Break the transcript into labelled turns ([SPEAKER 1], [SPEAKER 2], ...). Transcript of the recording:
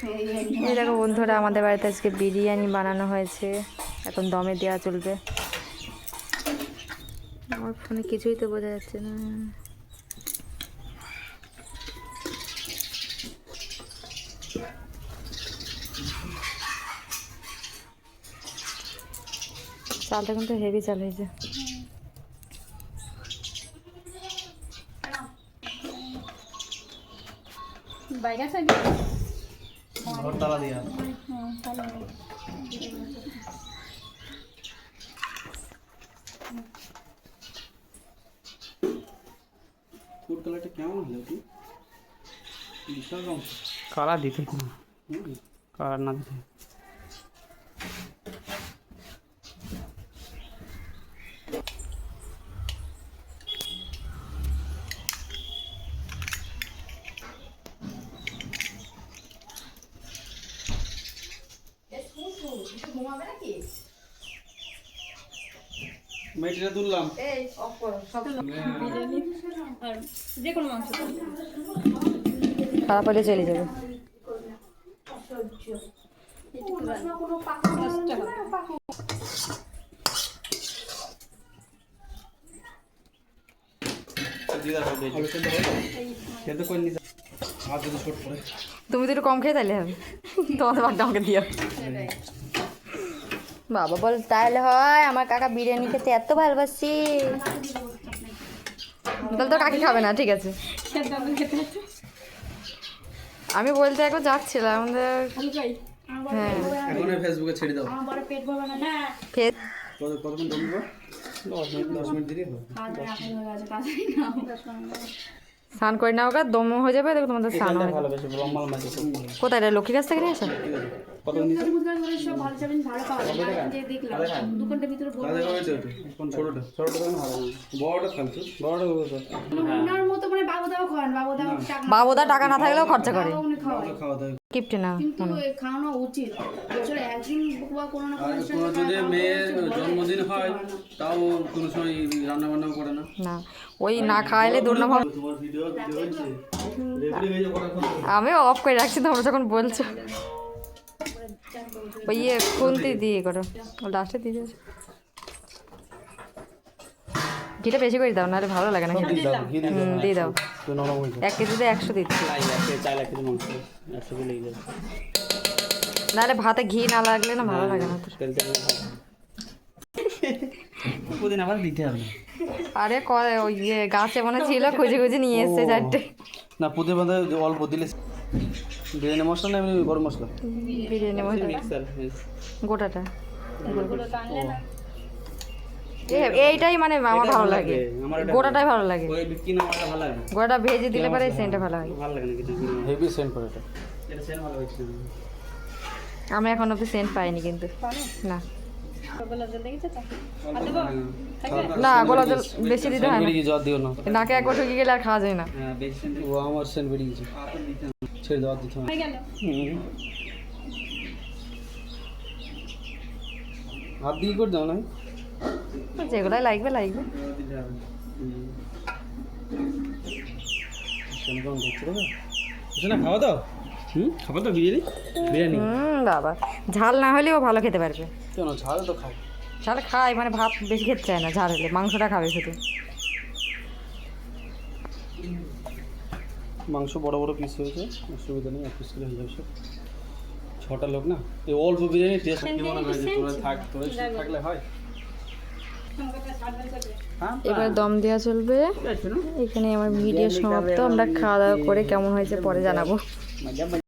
[SPEAKER 1] এই দেখো বন্ধুরা, আমাদের বাড়িতে আজকে বিরিয়ানি বানানো হয়েছে, এখন দমে দেওয়া চলবে। আমার ফোনে কিছুই তো বোঝা যাচ্ছে না। চালটা কিন্তু হেভি চাল হয়েছে।
[SPEAKER 2] তালা দিয়া ফুড কালারটা কেমন হলো কি বিশাল রং কালার দিতে কালার না দিতে মেয়েটা তুললাম
[SPEAKER 1] এই অফ করো সব বিরিয়ানি আর যে কোনো মাংস খারাপ হলে চলে যাবে। তুমি তো একটু কম খেয়ে তাইলে হবে, তোমাদের বাড়িতে আমাকে দিও। বাবা বল তাহলে হয়, আমার কাকা বিরিয়ানি খেতে এত ভালোবাসি। তাহলে তো কাকি খাবে না, ঠিক আছে। আমি বলতে একবার যাচ্ছিলাম আমাদের, হ্যাঁ
[SPEAKER 2] এখন ফেসবুকে ছেড়ে দাও। কতক্ষণ দম দিব? 10 মিনিট দিলেই হবে।
[SPEAKER 1] স্নান করে নাও, গা দম হয়ে যাবে, দেখো তোমাদের স্নান হয়ে যাবে।
[SPEAKER 2] ভালোবাসি লম্বা লম্বা আছে
[SPEAKER 1] কোথায় রে, লক্ষ্মী কাছ থেকে নিয়ে আসা?
[SPEAKER 2] কত নিচে ছোটটা ছোটটা ভালো বড়টা খালছো বড়টা
[SPEAKER 1] বাবুদা টাকা না থাকলেও খরচা করে,
[SPEAKER 2] খাওয়া দাওয়া
[SPEAKER 1] কিপটে না।
[SPEAKER 3] খাওয়ানো উচিত, বছরে একদিন বা কোনো না
[SPEAKER 2] আর কোনো যদি মেয়ের জন্মদিন হয় তাও কোনো সময় রান্না বান্নাও করে না।
[SPEAKER 1] না ওই না খাইলে দুর্নাভাব।
[SPEAKER 2] তোমার ভিডিও হচ্ছে রেগুলার এই যে কটা কথা
[SPEAKER 1] আমি অফ করে রাখছি, তোমরা যখন বলছো। ওই খুলতে দিয়ে করো, লাস্টে দিয়ে দিয়েছো। ঘিটা বেশি করে দাও, নাহলে ভালো লাগে না খেতে। দিয়ে দাও, 1 কেজিতে 100 দিচ্ছি, নাহলে ভাতে ঘি না লাগলে না ভালো লাগে না।
[SPEAKER 2] প্রতিদিন আবার দিতে হবে না।
[SPEAKER 1] আরে ওই গাছে মনে ছিল, খুঁজে খুঁজে নিয়ে এসছে 4টে।
[SPEAKER 2] না পুঁতে বাঁধা অল্প দিলে বিরিয়ানি মশলা না এমনি গরম মশলা
[SPEAKER 1] বিরিয়ানি মশলা গোটাটা এইটাই মানে আমার ভালো লাগে, গোটাটাই ভালো লাগে। গোটাটা ভেজে দিলে পরে সেন্টটা ভালো হয়।
[SPEAKER 2] হেভি সেন্ট করে এটা সেন্ট ভালো হয়েছে।
[SPEAKER 1] আমি এখন অব্দি সেন্ট পাইনি কিন্তু, না না গোলাপ জল বেশি দিতে হয় না,
[SPEAKER 2] জল দিও না,
[SPEAKER 1] নাকে একবার ঢুকে গেলে আর খাওয়া যায় না।
[SPEAKER 2] ও আমার সেন্ট বেরিয়ে গেছে, ছেড়ে দেওয়া দিতে হবে। হাত দিয়ে করে দাও না,
[SPEAKER 1] যেগুলাই লাগবে লাগবে।
[SPEAKER 2] খাওয়া দাও, খাবো তো বিরিয়ানি বিরিয়ানি।
[SPEAKER 1] বাবা ঝাল না হলেও ভালো খেতে পারবে।
[SPEAKER 2] কেন ঝাল তো খাও,
[SPEAKER 1] ঝাল খাই মানে ভাত বেশি খেতে চায় না, ঝাল হলে মাংসটা খাবে শুধু।
[SPEAKER 2] মাংস বড় বড় পিস হয়েছে, অসুবিধা নেই, 1 পিস করে হয়ে যাবে সব। 6টা লোক না, এই অল্প বিরিয়ানি টেস্ট কি মনে হয় যে তোরা থাকলে হয়।
[SPEAKER 1] এবার দম দেওয়া চলবে। এখানে আমার ভিডিও সমাপ্ত। আমরা খাওয়া দাওয়া করে কেমন হয়েছে পরে জানাবো।